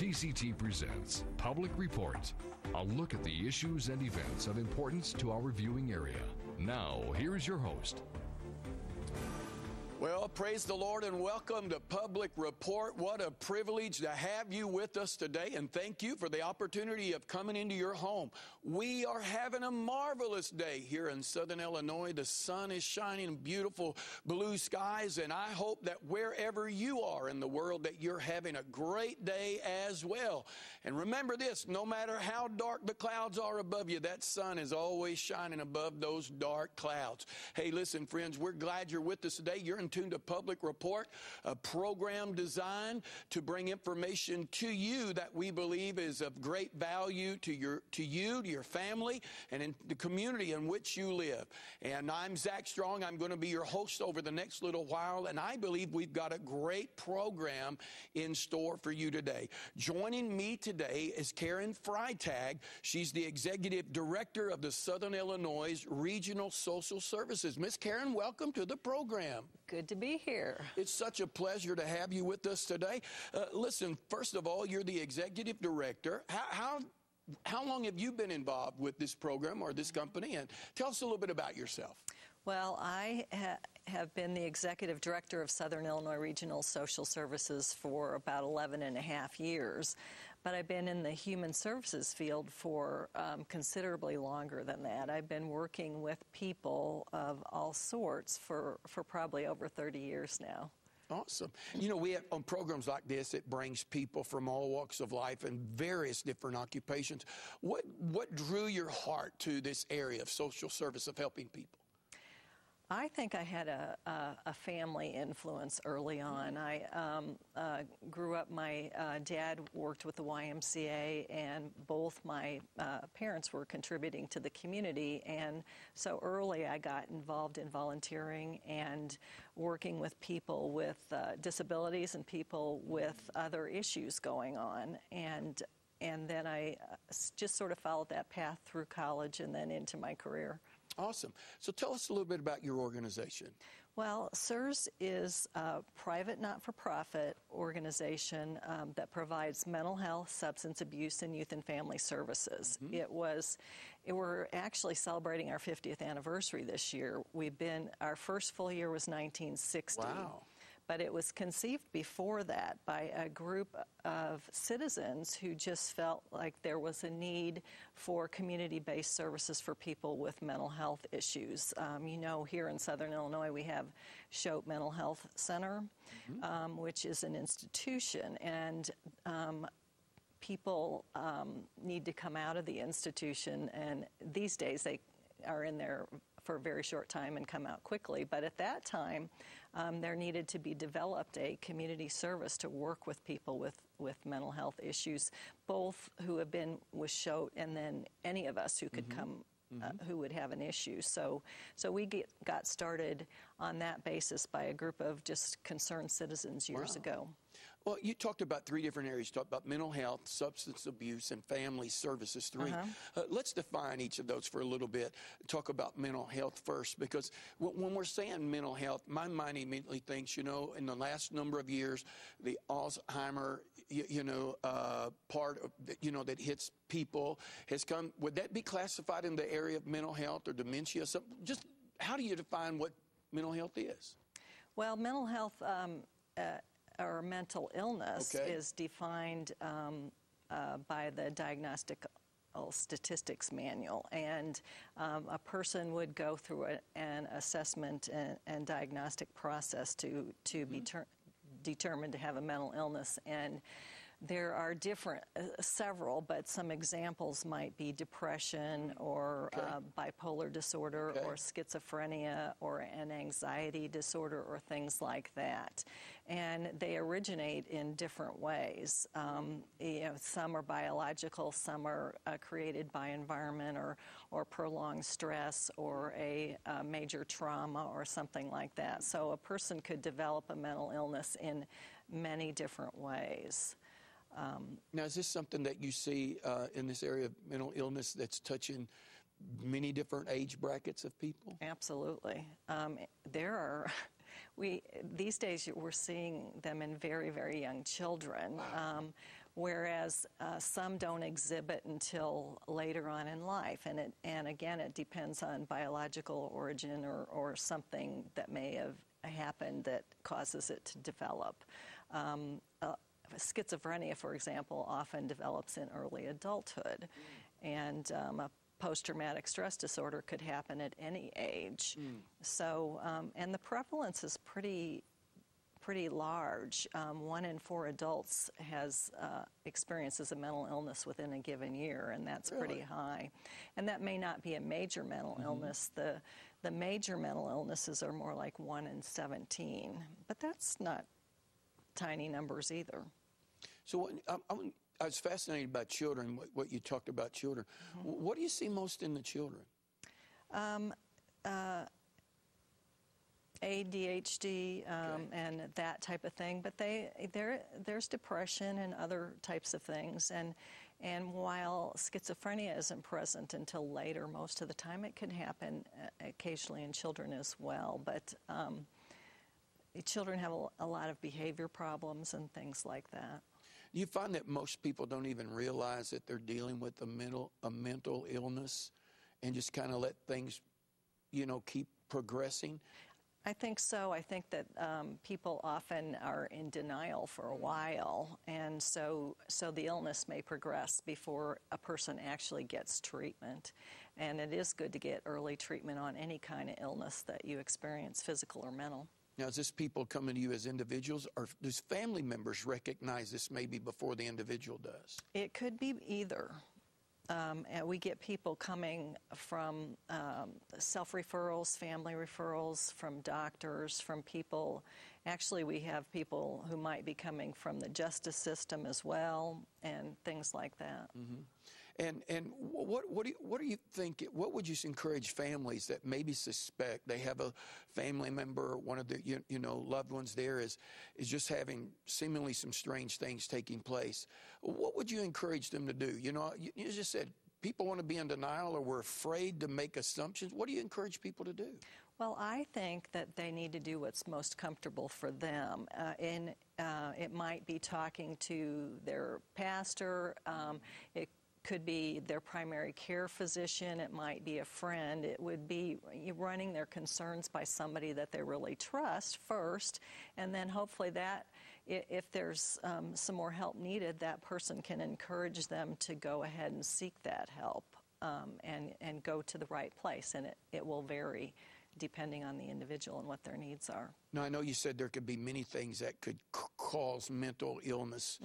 TCT presents Public Report, a look at the issues and events of importance to our viewing area. Now, here's your host. Well, praise the Lord and welcome to Public Report. What a privilege to have you with us today, and thank you for the opportunity of coming into your home. We are having a marvelous day here in Southern Illinois. The sun is shining, beautiful blue skies, and I hope that wherever you are in the world that you're having a great day as well. And remember this, no matter how dark the clouds are above you, that sun is always shining above those dark clouds. Hey, listen, friends, we're glad you're with us today. You're in tune to Public Report, a program designed to bring information to you that we believe is of great value to your family, and in the community in which you live. And I'm Zack Strong. I'm going to be your host over the next little while, and I believe we've got a great program in store for you today. Joining me today is Karen Freitag. She's the Executive Director of the Southern Illinois Regional Social Services. Miss Karen, welcome to the program. Good to be here. It's such a pleasure to have you with us today. Listen, first of all, you're the Executive Director. How long have you been involved with this program or this company? And tell us a little bit about yourself. Well, I have been the Executive Director of Southern Illinois Regional Social Services for about 11 and a half years, but I've been in the human services field for considerably longer than that. I've been working with people of all sorts for probably over 30 years now. Awesome. You know, we have on programs like this, it brings people from all walks of life and various different occupations. What drew your heart to this area of social service, of helping people? I think I had a family influence early on. I grew up, my dad worked with the YMCA, and both my parents were contributing to the community, and so early I got involved in volunteering and working with people with disabilities and people with other issues going on, and then I just sort of followed that path through college and then into my career. Awesome. So tell us a little bit about your organization. Well, CSRS is a private not-for-profit organization that provides mental health, substance abuse, and youth and family services. We're actually celebrating our 50th anniversary this year. Our first full year was 1960. Wow. But it was conceived before that by a group of citizens who just felt like there was a need for community-based services for people with mental health issues. You know, here in Southern Illinois, we have Choate Mental Health Center, which is an institution, and people need to come out of the institution, and these days they are in there for a very short time and come out quickly. But at that time, there needed to be developed a community service to work with people with mental health issues, both who have been with Choate and then any of us who could come who would have an issue. So we got started on that basis by a group of just concerned citizens years ago. Well, you talked about three different areas. You talked about mental health, substance abuse, and family services. Let's define each of those for a little bit. Talk about mental health first, because when we're saying mental health, my mind immediately thinks, you know, in the last number of years, the Alzheimer, part of, that hits people has come. Would that be classified in the area of mental health or dementia? So just how do you define what mental health is? Well, mental health or mental illness is defined by the Diagnostic Statistics Manual, and a person would go through an assessment and diagnostic process to be determined to have a mental illness. And there are several, but some examples might be depression or bipolar disorder or schizophrenia or an anxiety disorder or things like that. And they originate in different ways. Some are biological, some are created by environment or prolonged stress or a major trauma or something like that. So a person could develop a mental illness in many different ways. Now, is this something that you see in this area of mental illness that's touching many different age brackets of people? Absolutely. These days we're seeing them in very, very young children. whereas some don't exhibit until later on in life. And again, it depends on biological origin or something that may have happened that causes it to develop. Schizophrenia, for example, often develops in early adulthood, and a post-traumatic stress disorder could happen at any age. So, and the prevalence is pretty large. 1 in 4 adults experiences a mental illness within a given year, and that's pretty high. And that may not be a major mental illness. The major mental illnesses are more like 1 in 17, but that's not tiny numbers either. So I was fascinated by children, what you talked about children. What do you see most in the children? ADHD and that type of thing, but there's depression and other types of things. And while schizophrenia isn't present until later, most of the time it can happen occasionally in children as well. But children have a lot of behavior problems and things like that. Do you find that most people don't even realize that they're dealing with a mental illness and just kind of let things, keep progressing? I think so. I think that people often are in denial for a while, and so the illness may progress before a person actually gets treatment. And it is good to get early treatment on any kind of illness that you experience, physical or mental. Now, is this people coming to you as individuals, or does family members recognize this maybe before the individual does? It could be either. And we get people coming from self-referrals, family referrals, from doctors, from people. Actually, we have people who might be coming from the justice system as well, and things like that. And what do you think? What would you encourage families that maybe suspect they have a family member, one of their loved ones there is just having seemingly some strange things taking place? What would you encourage them to do? You just said people want to be in denial or we're afraid to make assumptions. What do you encourage people to do? Well, I think that they need to do what's most comfortable for them. It might be talking to their pastor. It could be their primary care physician. It might be a friend. It would be running their concerns by somebody that they really trust first, and then hopefully that, if there's some more help needed, that person can encourage them to go ahead and seek that help and go to the right place, and it will vary depending on the individual and what their needs are. Now, I know you said there could be many things that could cause mental illness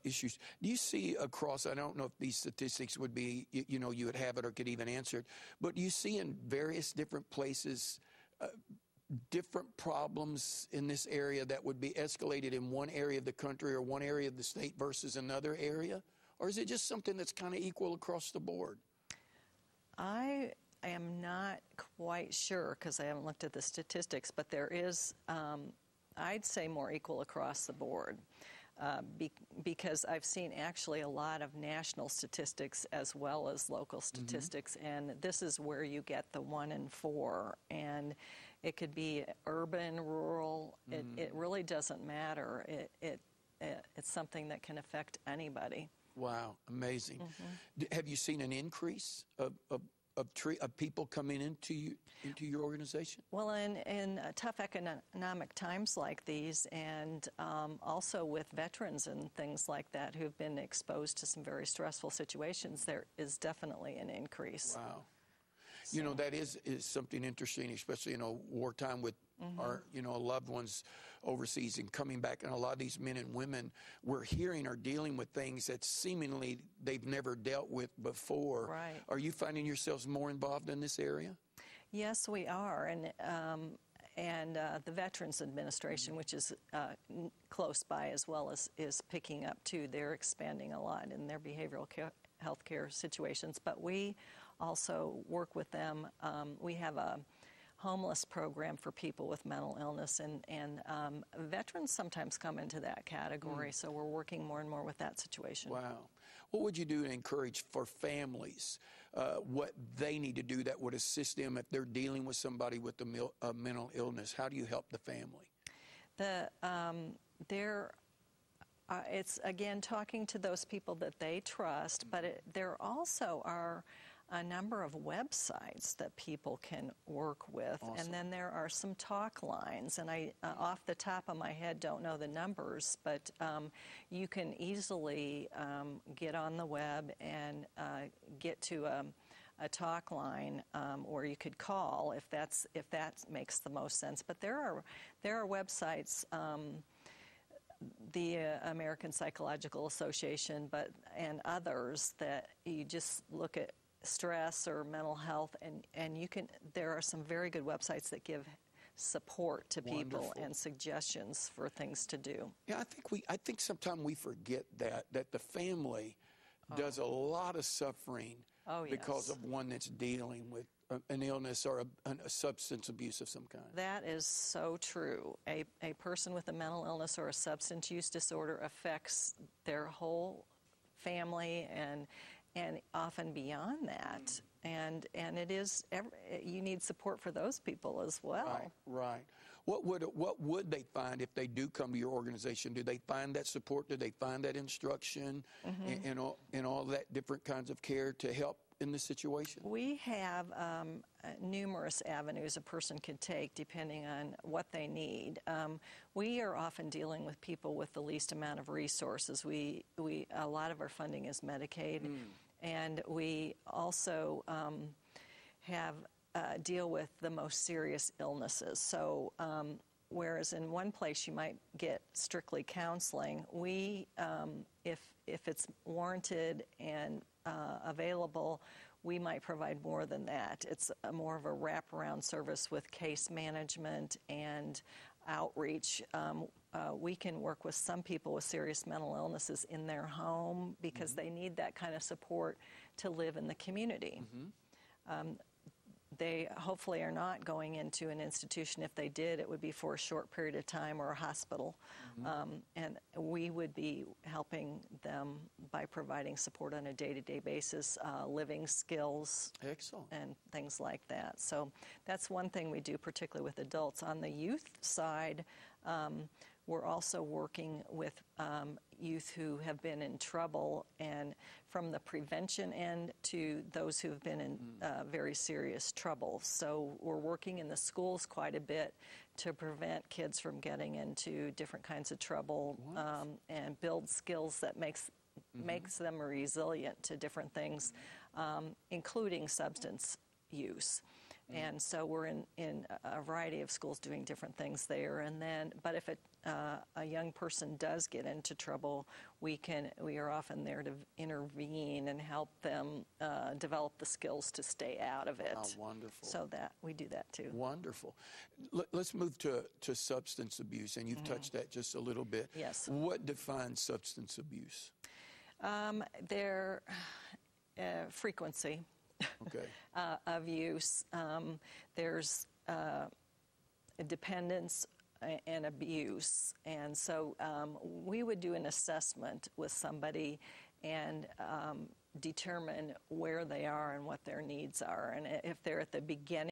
issues. Do you see across, I don't know if these statistics would be, you would have it or could even answer it, but do you see in various different places different problems in this area that would be escalated in one area of the country or one area of the state versus another area? Or is it just something that's kind of equal across the board? I am not quite sure because I haven't looked at the statistics, but there is, I'd say, more equal across the board because I've seen actually a lot of national statistics as well as local statistics, and this is where you get the 1 in 4, and it could be urban, rural. It really doesn't matter. It's something that can affect anybody. Wow, amazing. Have you seen an increase of people coming into your organization? Well, in tough economic times like these, and also with veterans and things like that who've been exposed to some very stressful situations, there is definitely an increase. Wow. So, that is something interesting, especially in a wartime with our loved ones overseas and coming back. And a lot of these men and women we're hearing are dealing with things that seemingly they've never dealt with before. Right. Are you finding yourselves more involved in this area? Yes, we are. And the Veterans Administration, which is close by as well, is picking up too. They're expanding a lot in their behavioral health care situations. But we also work with them. We have a homeless program for people with mental illness, and veterans sometimes come into that category, so we're working more and more with that situation. Wow. What would you do to encourage for families what they need to do that would assist them if they're dealing with somebody with a mental illness? How do you help the family? There It's, again, talking to those people that they trust, but there also are a number of websites that people can work with. Awesome. And then there are some talk lines, and I, off the top of my head, don't know the numbers, but you can easily get on the web and get to a talk line, or you could call if that makes the most sense. But there are websites, the American Psychological Association, and others, that you just look at stress or mental health, and you can. There are some very good websites that give support to people. Wonderful. And suggestions for things to do. Yeah, I think sometimes we forget that the family does a lot of suffering because of one that's dealing with an illness or a substance abuse of some kind. That is so true. A person with a mental illness or a substance use disorder affects their whole family and often beyond that. And it is, you need support for those people as well. Right. What would they find if they do come to your organization? Do they find that support? Do they find that instruction and all that different kinds of care to help in this situation? We have numerous avenues a person could take depending on what they need. We are often dealing with people with the least amount of resources. A lot of our funding is Medicaid, and we also have deal with the most serious illnesses. So whereas in one place you might get strictly counseling, we, if it's warranted and available, we might provide more than that. It's more of a wraparound service with case management and outreach. We can work with some people with serious mental illnesses in their home because they need that kind of support to live in the community. They hopefully are not going into an institution. If they did, it would be for a short period of time or a hospital. And we would be helping them by providing support on a day-to-day basis, living skills. Excellent. And things like that. So that's one thing we do, particularly with adults. On the youth side, we're also working with youth who have been in trouble, and from the prevention end to those who have been in very serious trouble. So we're working in the schools quite a bit to prevent kids from getting into different kinds of trouble and build skills that makes them resilient to different things, including substance use. And so we're in a variety of schools doing different things there. And then, but if a young person does get into trouble, we are often there to intervene and help them develop the skills to stay out of it. Oh, wonderful. So that we do that too. Wonderful. Let's move to substance abuse, and you've touched that just a little bit. Yes. What defines substance abuse? Their frequency. Okay. Of use. There's dependence and abuse. And so we would do an assessment with somebody and determine where they are and what their needs are. And if they're at the beginning